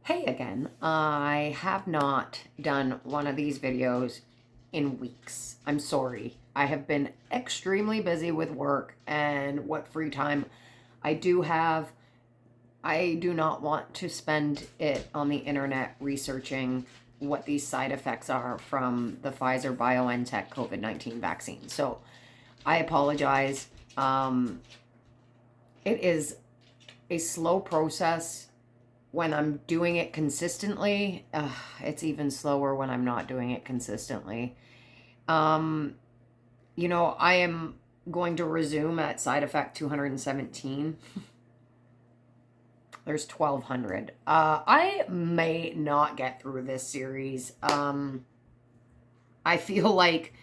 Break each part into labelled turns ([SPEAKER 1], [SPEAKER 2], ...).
[SPEAKER 1] Hey again, I have not done one of these videos in weeks. I'm sorry. I have been extremely busy with work and what free time I do have. I do not want to spend it on the internet researching what these side effects are from the Pfizer BioNTech COVID-19 vaccine. So I apologize. It is a slow process when I'm doing it consistently. It's even slower when I'm not doing it consistently. Um, I am going to resume at side effect 217. There's 1200. I may not get through this series. I feel like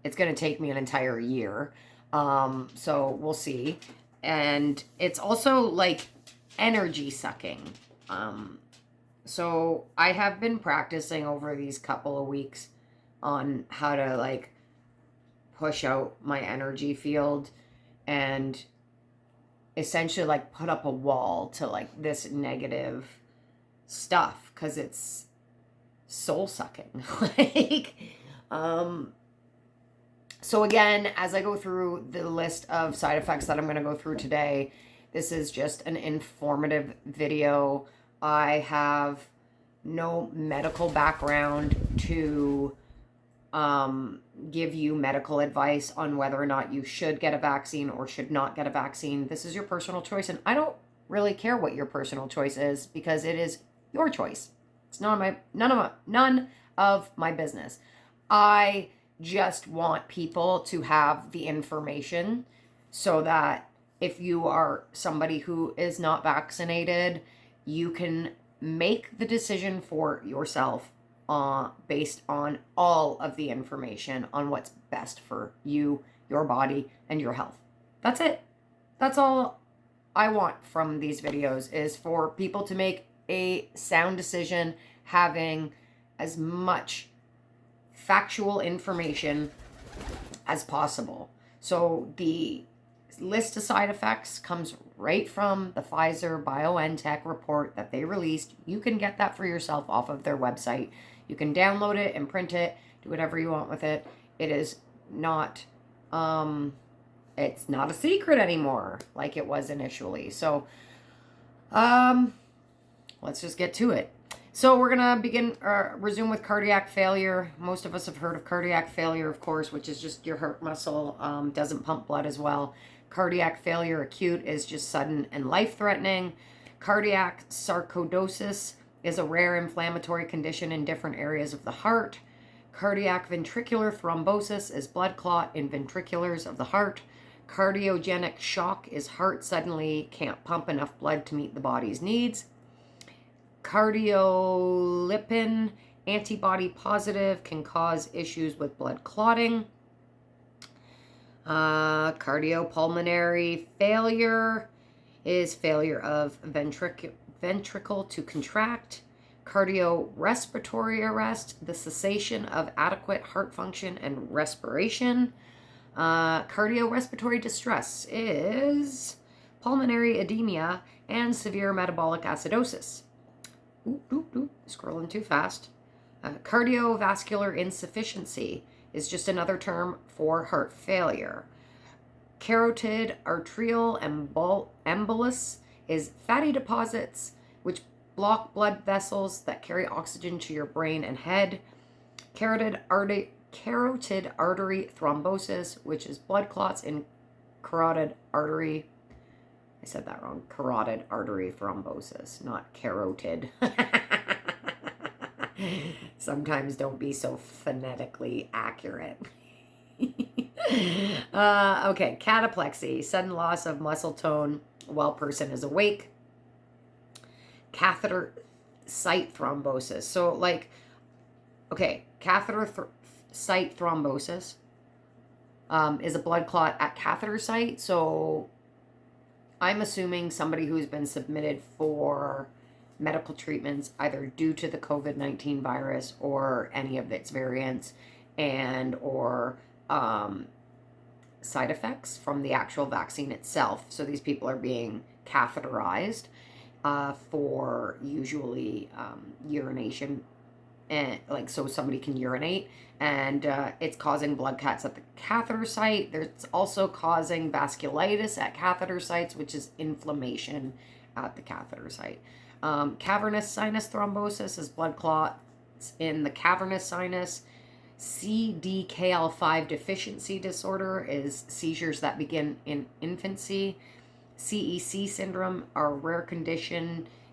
[SPEAKER 1] it's going to take me an entire year. So we'll see. And it's also like energy sucking. So I have been practicing over these couple of weeks on how to like push out my energy field and essentially like put up a wall to like this negative stuff because it's soul sucking. So again, as I go through the list of side effects that I'm going to go through today, this is just an informative video. I have no medical background to give you medical advice on whether or not you should get a vaccine or should not get a vaccine. This is your personal choice, and I don't really care what your personal choice is because it is your choice. It's none of my business. I just want people to have the information so that if you are somebody who is not vaccinated, you can make the decision for yourself based on all of the information on what's best for you, your body, and your health. That's it. That's all I want from these videos, is for people to make a sound decision, having as much factual information as possible. So the list of side effects comes right from the Pfizer BioNTech report that they released. You can get that for yourself off of their website. You can download it and print it, do whatever you want with it. It is not it's not a secret anymore like it was initially. So let's just get to it. So we're going to resume with cardiac failure. Most of us have heard of cardiac failure, of course, which is just your heart muscle doesn't pump blood as well. Cardiac failure acute is just sudden and life-threatening. Cardiac sarcoidosis is a rare inflammatory condition in different areas of the heart. Cardiac ventricular thrombosis is blood clot in ventriculars of the heart. Cardiogenic shock is heart suddenly can't pump enough blood to meet the body's needs. Cardiolipin antibody positive can cause issues with blood clotting. Cardiopulmonary failure is failure of ventricle to contract. Cardiorespiratory arrest, the cessation of adequate heart function and respiration. Cardiorespiratory distress is pulmonary edema and severe metabolic acidosis. Scrolling too fast. Cardiovascular insufficiency is just another term for heart failure. Carotid arterial embolus is fatty deposits which block blood vessels that carry oxygen to your brain and head. Carotid artery thrombosis, which is blood clots in carotid artery. I said that wrong. Carotid artery thrombosis, not carotid. Sometimes don't be so phonetically accurate. Okay, cataplexy, sudden loss of muscle tone while person is awake. Catheter site thrombosis. So catheter site thrombosis is a blood clot at catheter site. So I'm assuming somebody who's been submitted for medical treatments either due to the COVID-19 virus or any of its variants, and or side effects from the actual vaccine itself. So these people are being catheterized for usually urination, and so somebody can urinate, and it's causing blood clots at the catheter site. It's also causing vasculitis at catheter sites, which is inflammation at the catheter site. Cavernous sinus thrombosis is blood clots in the cavernous sinus. CDKL5 deficiency disorder is seizures that begin in infancy. CEC syndrome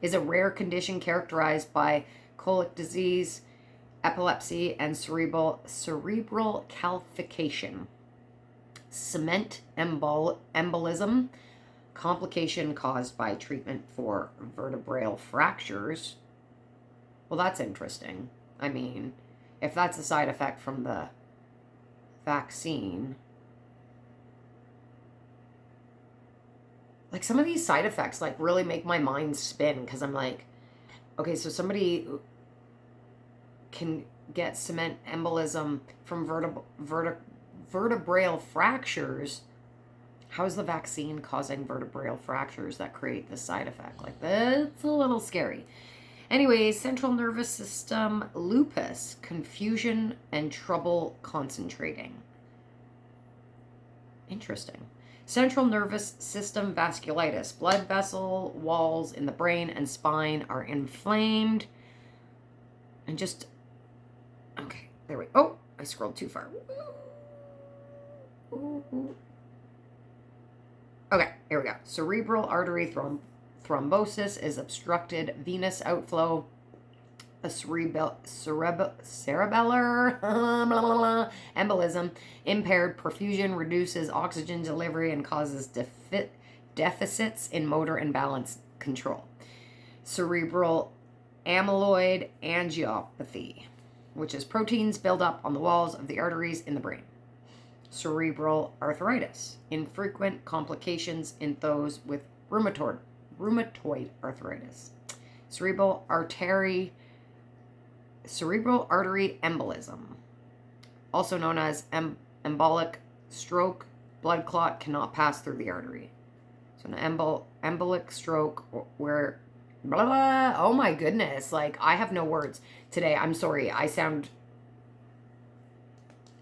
[SPEAKER 1] is a rare condition characterized by colic disease, epilepsy, and cerebral calcification. Cement embolism, complication caused by treatment for vertebral fractures. Well, that's interesting. I mean, if that's a side effect from the vaccine, like some of these side effects like really make my mind spin, because I'm like, okay, so somebody can get cement embolism from vertebral fractures. How is the vaccine causing vertebral fractures that create this side effect? Like, that's a little scary. Anyways, central nervous system lupus, confusion and trouble concentrating. Interesting. Central nervous system vasculitis, blood vessel walls in the brain and spine are inflamed. And just, okay, there we go. Oh, I scrolled too far. Okay, here we go. Cerebral artery thrombosis is obstructed venous outflow. A cerebellar embolism, impaired perfusion, reduces oxygen delivery and causes deficits in motor and balance control. Cerebral amyloid angiopathy, which is proteins build up on the walls of the arteries in the brain. Cerebral arthritis, infrequent complications in those with rheumatoid arthritis. Cerebral artery embolism, also known as embolic stroke. Blood clot cannot pass through the artery. So an embolic stroke where blah, blah, oh my goodness, like I have no words today. I'm sorry, I sound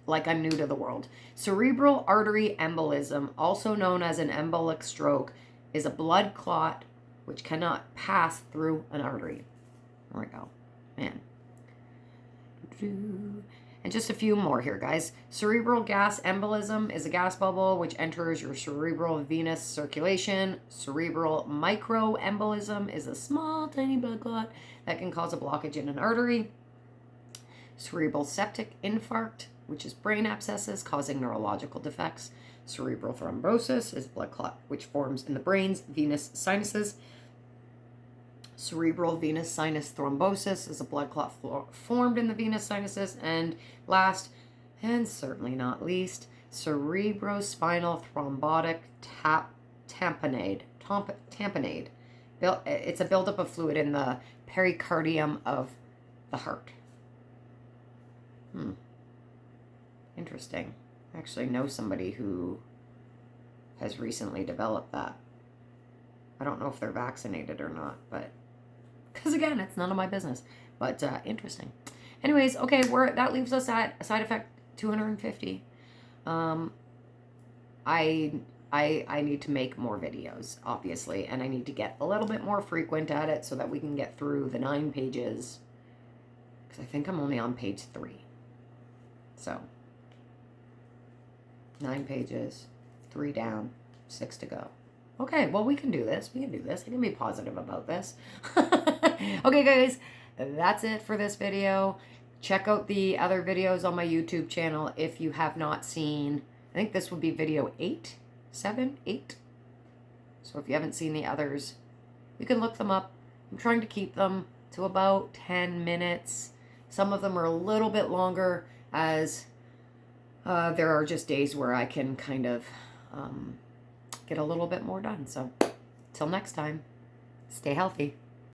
[SPEAKER 1] like I'm new to the world. Cerebral artery embolism, also known as an embolic stroke, is a blood clot which cannot pass through an artery. There we go. Man. And just a few more here, guys. Cerebral gas embolism is a gas bubble which enters your cerebral venous circulation. Cerebral microembolism is a small, tiny blood clot that can cause a blockage in an artery. Cerebral septic infarct, which is brain abscesses causing neurological defects. Cerebral thrombosis is blood clot which forms in the brain's venous sinuses. Cerebral venous sinus thrombosis is a blood clot formed in the venous sinuses. And last, and certainly not least, cerebrospinal thrombotic tamponade. It's a buildup of fluid in the pericardium of the heart. Interesting. I actually know somebody who has recently developed that. I don't know if they're vaccinated or not, but because again, it's none of my business. But interesting. Anyways, okay, that leaves us at side effect 250. I need to make more videos, obviously, and I need to get a little bit more frequent at it so that we can get through the 9 pages. Because I think I'm only on page 3. So 9 pages, 3 down, 6 to go. Okay, well, we can do this. I can be positive about this. Okay, guys, that's it for this video. Check out the other videos on my YouTube channel if you have not seen. I think this would be video 8. So if you haven't seen the others, you can look them up. I'm trying to keep them to about 10 minutes. Some of them are a little bit longer, as there are just days where I can kind of get a little bit more done. So till next time, stay healthy.